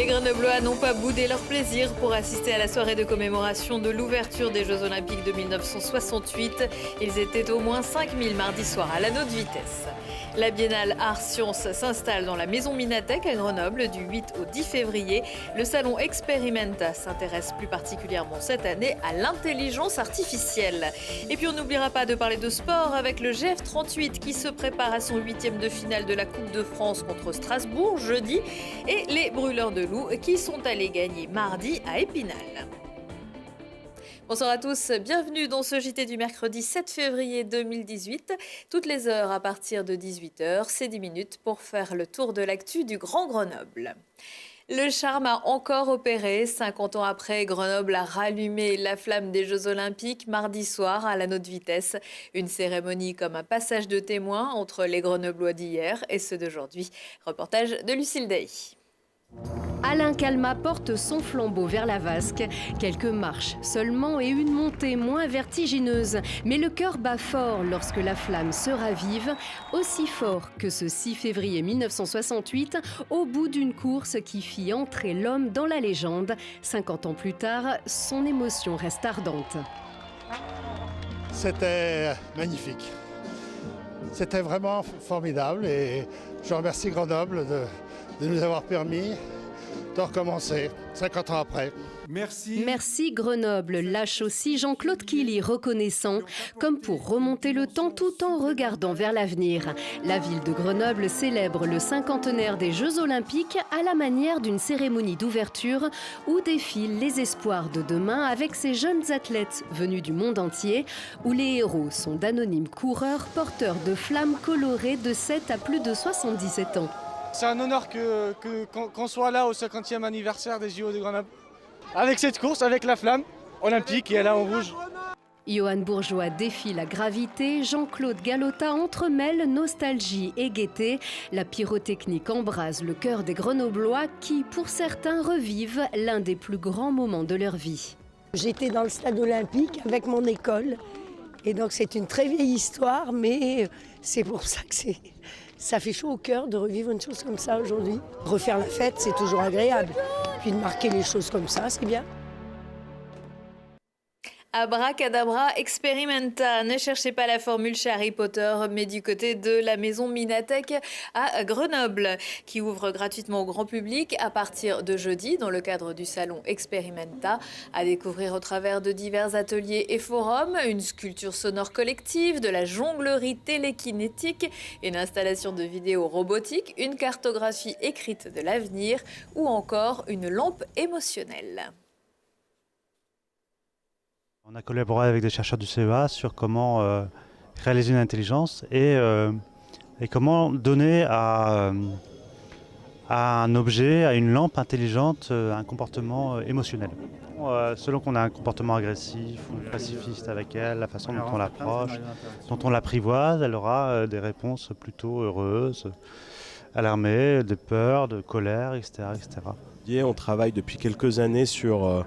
Grenoblois n'ont pas boudé leur plaisir pour assister à la soirée de commémoration de l'ouverture des Jeux Olympiques de 1968. Ils étaient au moins 5000 mardi soir à l'anneau de vitesse. La biennale Art Sciences s'installe dans la maison Minatek à Grenoble du 8 au 10 février. Le salon Experimenta s'intéresse plus particulièrement cette année à l'intelligence artificielle. Et puis on n'oubliera pas de parler de sport avec le GF38 qui se prépare à son 8e de finale de la Coupe de France contre Strasbourg jeudi et les Brûleurs de Loups qui sont allés gagner mardi à Épinal. Bonsoir à tous, bienvenue dans ce JT du mercredi 7 février 2018. Toutes les heures à partir de 18h, c'est 10 minutes pour faire le tour de l'actu du Grand Grenoble. Le charme a encore opéré. 50 ans après, Grenoble a rallumé la flamme des Jeux Olympiques mardi soir à l'anneau de vitesse. Une cérémonie comme un passage de témoin entre les Grenoblois d'hier et ceux d'aujourd'hui. Reportage de Lucille Dailly. Alain Calmat porte son flambeau vers la vasque. Quelques marches seulement et une montée moins vertigineuse. Mais le cœur bat fort lorsque la flamme se ravive, aussi fort que ce 6 février 1968, au bout d'une course qui fit entrer l'homme dans la légende. 50 ans plus tard, son émotion reste ardente. C'était magnifique. C'était vraiment formidable et je remercie Grenoble de nous avoir permis de recommencer 50 ans après. Merci Grenoble, lâche aussi Jean-Claude Killy, reconnaissant, comme pour remonter le temps tout en regardant vers l'avenir. La ville de Grenoble célèbre le cinquantenaire des Jeux Olympiques à la manière d'une cérémonie d'ouverture où défilent les espoirs de demain avec ces jeunes athlètes venus du monde entier, où les héros sont d'anonymes coureurs porteurs de flammes colorées de 7 à plus de 77 ans. C'est un honneur qu'on soit là au 50e anniversaire des JO de Grenoble. Avec cette course, avec la flamme olympique et elle est en rouge. Johan Bourgeois défie la gravité, Jean-Claude Galota entremêle nostalgie et gaieté. La pyrotechnique embrase le cœur des Grenoblois qui, pour certains, revivent l'un des plus grands moments de leur vie. J'étais dans le stade olympique avec mon école et donc c'est une très vieille histoire, mais c'est pour ça que ça fait chaud au cœur de revivre une chose comme ça aujourd'hui. Refaire la fête, c'est toujours agréable. Puis de marquer les choses comme ça, c'est bien. Abracadabra Experimenta. Ne cherchez pas la formule chez Harry Potter, mais du côté de la maison Minatek à Grenoble, qui ouvre gratuitement au grand public à partir de jeudi dans le cadre du salon Experimenta. À découvrir au travers de divers ateliers et forums, une sculpture sonore collective, de la jonglerie télékinétique, une installation de vidéos robotiques, une cartographie écrite de l'avenir ou encore une lampe émotionnelle. On a collaboré avec des chercheurs du CEA sur comment réaliser une intelligence et comment donner à un objet, à une lampe intelligente, un comportement émotionnel. Selon qu'on a un comportement agressif ou pacifiste avec elle, la façon dont on l'approche, dont on l'apprivoise, elle aura des réponses plutôt heureuses, alarmées, de peur, de colère, etc., etc. On travaille depuis quelques années sur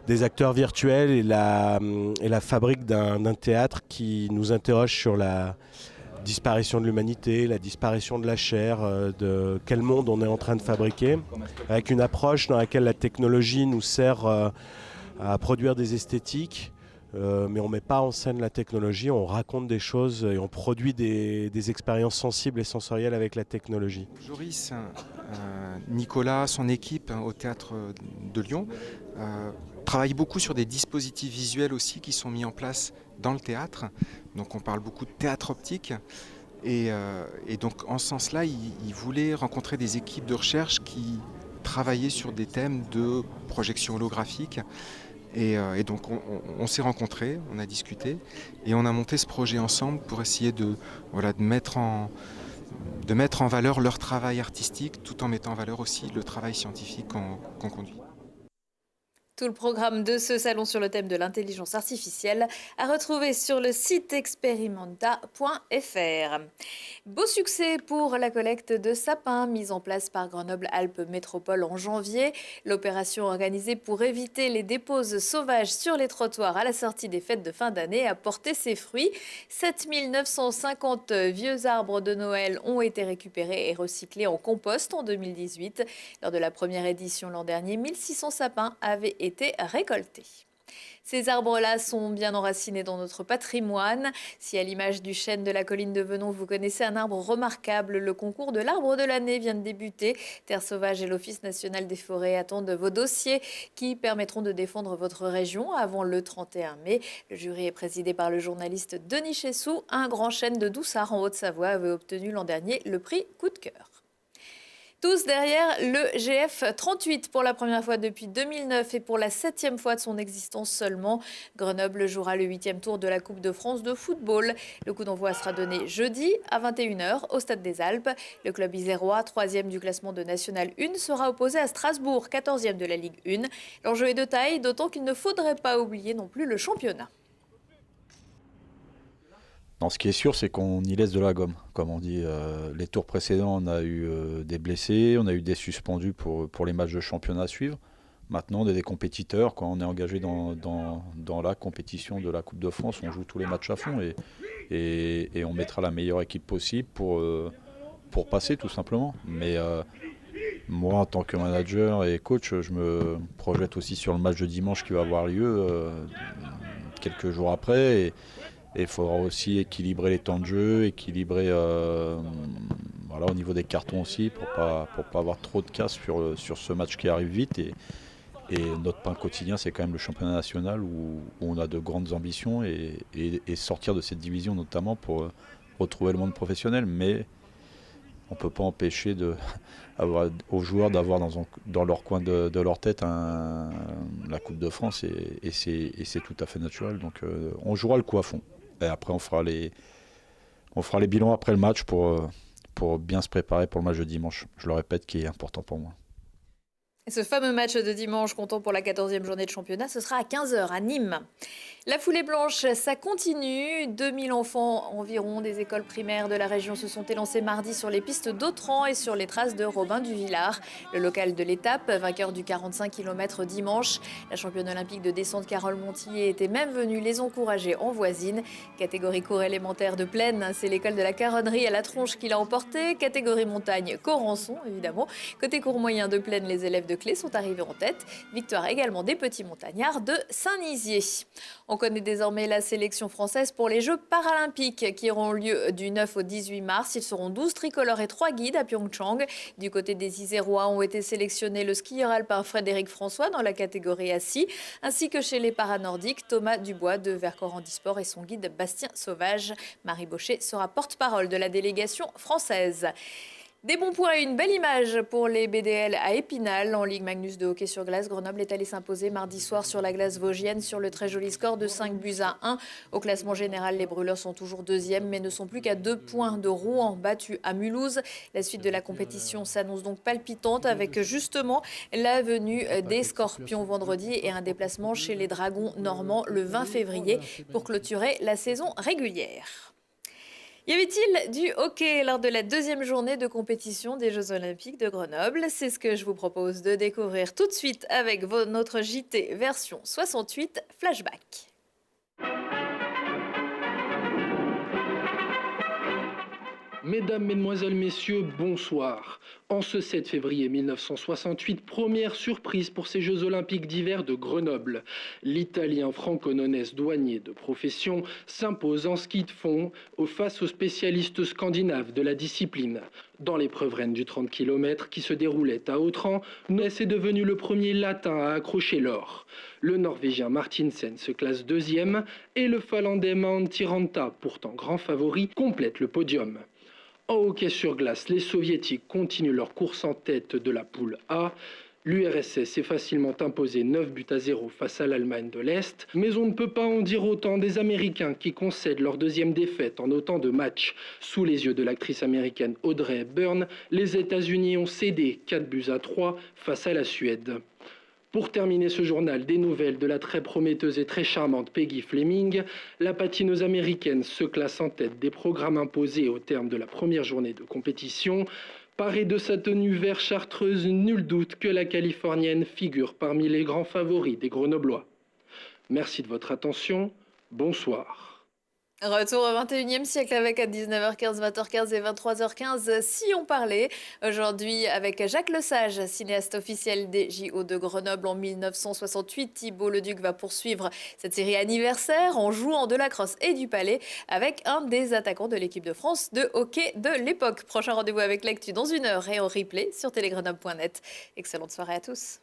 des acteurs virtuels et la fabrique d'un théâtre qui nous interroge sur la disparition de l'humanité, la disparition de la chair, de quel monde on est en train de fabriquer, avec une approche dans laquelle la technologie nous sert à produire des esthétiques, mais on ne met pas en scène la technologie, on raconte des choses et on produit des expériences sensibles et sensorielles avec la technologie. Joris, Nicolas, son équipe au Théâtre de Lyon travaille beaucoup sur des dispositifs visuels aussi qui sont mis en place dans le théâtre. Donc on parle beaucoup de théâtre optique et donc en ce sens-là, il voulait rencontrer des équipes de recherche qui travaillaient sur des thèmes de projection holographique. Et donc on s'est rencontrés, on a discuté et on a monté ce projet ensemble pour essayer de mettre en valeur leur travail artistique tout en mettant en valeur aussi le travail scientifique qu'on conduit. Tout le programme de ce salon sur le thème de l'intelligence artificielle à retrouver sur le site experimenta.fr. Beau succès pour la collecte de sapins mise en place par Grenoble-Alpes Métropole en janvier. L'opération organisée pour éviter les déposes sauvages sur les trottoirs à la sortie des fêtes de fin d'année a porté ses fruits. 7 950 vieux arbres de Noël ont été récupérés et recyclés en compost en 2018. Lors de la première édition l'an dernier, 1600 sapins avaient été récoltés. Ces arbres-là sont bien enracinés dans notre patrimoine. Si à l'image du chêne de la colline de Venon, vous connaissez un arbre remarquable, le concours de l'arbre de l'année vient de débuter. Terre Sauvage et l'Office national des forêts attendent vos dossiers qui permettront de défendre votre région avant le 31 mai. Le jury est présidé par le journaliste Denis Chessou. Un grand chêne de Doussard en Haute-Savoie avait obtenu l'an dernier le prix Coup de cœur. Tous derrière le GF38 pour la première fois depuis 2009 et pour la 7e fois de son existence seulement. Grenoble jouera le 8e tour de la Coupe de France de football. Le coup d'envoi sera donné jeudi à 21h au Stade des Alpes. Le club isérois, 3e du classement de National 1, sera opposé à Strasbourg, 14e de la Ligue 1. L'enjeu est de taille, d'autant qu'il ne faudrait pas oublier non plus le championnat. Non, ce qui est sûr, c'est qu'on y laisse de la gomme. Comme on dit, les tours précédents, on a eu des blessés, on a eu des suspendus pour les matchs de championnat à suivre. Maintenant, on est des compétiteurs. Quand on est engagé dans la compétition de la Coupe de France, on joue tous les matchs à fond et on mettra la meilleure équipe possible pour passer, tout simplement. Mais moi, en tant que manager et coach, je me projette aussi sur le match de dimanche qui va avoir lieu quelques jours après. Et il faudra aussi équilibrer les temps de jeu, équilibrer voilà, au niveau des cartons aussi, pour pas avoir trop de casse sur ce match qui arrive vite. Et notre pain quotidien, c'est quand même le championnat national où on a de grandes ambitions et sortir de cette division notamment pour retrouver le monde professionnel. Mais on ne peut pas empêcher aux joueurs d'avoir dans leur coin de leur tête la Coupe de France et c'est tout à fait naturel. Donc on jouera le coup à fond. Et après, on fera les bilans après le match pour bien se préparer pour le match de dimanche. Je le répète, qui est important pour moi. Et ce fameux match de dimanche, comptant pour la 14e journée de championnat, ce sera à 15h à Nîmes. La foulée blanche, ça continue. 2000 enfants environ des écoles primaires de la région se sont élancés mardi sur les pistes d'Autran et sur les traces de Robin du Villard. Le local de l'étape, vainqueur du 45 km dimanche. La championne olympique de descente Carole Montillet était même venue les encourager en voisine. Catégorie cours élémentaire de plaine, c'est l'école de la Caronnerie à la Tronche qui l'a emporté. Catégorie montagne, Corançon évidemment. Côté cours moyen de plaine, les élèves de Clé sont arrivés en tête. Victoire également des petits montagnards de Saint-Nizier. On connaît désormais la sélection française pour les Jeux paralympiques qui auront lieu du 9 au 18 mars. Ils seront 12 tricolores et 3 guides à Pyeongchang. Du côté des Isérois ont été sélectionnés le skieur alpin Frédéric François dans la catégorie assis, ainsi que chez les paranordiques Thomas Dubois de Vercors Handisport et son guide Bastien Sauvage. Marie Baucher sera porte-parole de la délégation française. Des bons points et une belle image pour les BDL à Épinal. En Ligue Magnus de hockey sur glace, Grenoble est allé s'imposer mardi soir sur la glace vosgienne sur le très joli score de 5-1. Au classement général, les Brûleurs sont toujours deuxièmes mais ne sont plus qu'à 2 points de Rouen, battu à Mulhouse. La suite de la compétition s'annonce donc palpitante avec justement la venue des Scorpions vendredi et un déplacement chez les Dragons normands le 20 février pour clôturer la saison régulière. Y avait-il du hockey lors de la 2e journée de compétition des Jeux Olympiques de Grenoble? C'est ce que je vous propose de découvrir tout de suite avec notre JT version 68 Flashback. Mesdames, Mesdemoiselles, Messieurs, bonsoir. En ce 7 février 1968, première surprise pour ces Jeux Olympiques d'hiver de Grenoble. L'Italien Franco Nonès, douanier de profession, s'impose en ski de fond face aux spécialistes scandinaves de la discipline. Dans l'épreuve reine du 30 km qui se déroulait à Autran, Nonès est devenu le premier latin à accrocher l'or. Le Norvégien Martinsen se classe 2e et le Finlandais Antti Ranta, pourtant grand favori, complète le podium. En hockey sur glace, les Soviétiques continuent leur course en tête de la poule A. L'URSS s'est facilement imposé 9-0 face à l'Allemagne de l'Est, mais on ne peut pas en dire autant des Américains qui concèdent leur 2e défaite en autant de matchs. Sous les yeux de l'actrice américaine Audrey Hepburn, les États-Unis ont cédé 4-3 face à la Suède. Pour terminer ce journal, des nouvelles de la très prometteuse et très charmante Peggy Fleming. La patineuse américaine se classe en tête des programmes imposés au terme de la première journée de compétition. Parée de sa tenue vert chartreuse, nul doute que la Californienne figure parmi les grands favoris des Grenoblois. Merci de votre attention. Bonsoir. Retour au 21e siècle avec à 19h15, 20h15 et 23h15. Si on parlait aujourd'hui avec Jacques Lesage, cinéaste officiel des JO de Grenoble en 1968. Thibault Leduc va poursuivre cette série anniversaire en jouant de la crosse et du palais avec un des attaquants de l'équipe de France de hockey de l'époque. Prochain rendez-vous avec l'actu dans 1 heure et en replay sur télégrenoble.net. Excellente soirée à tous.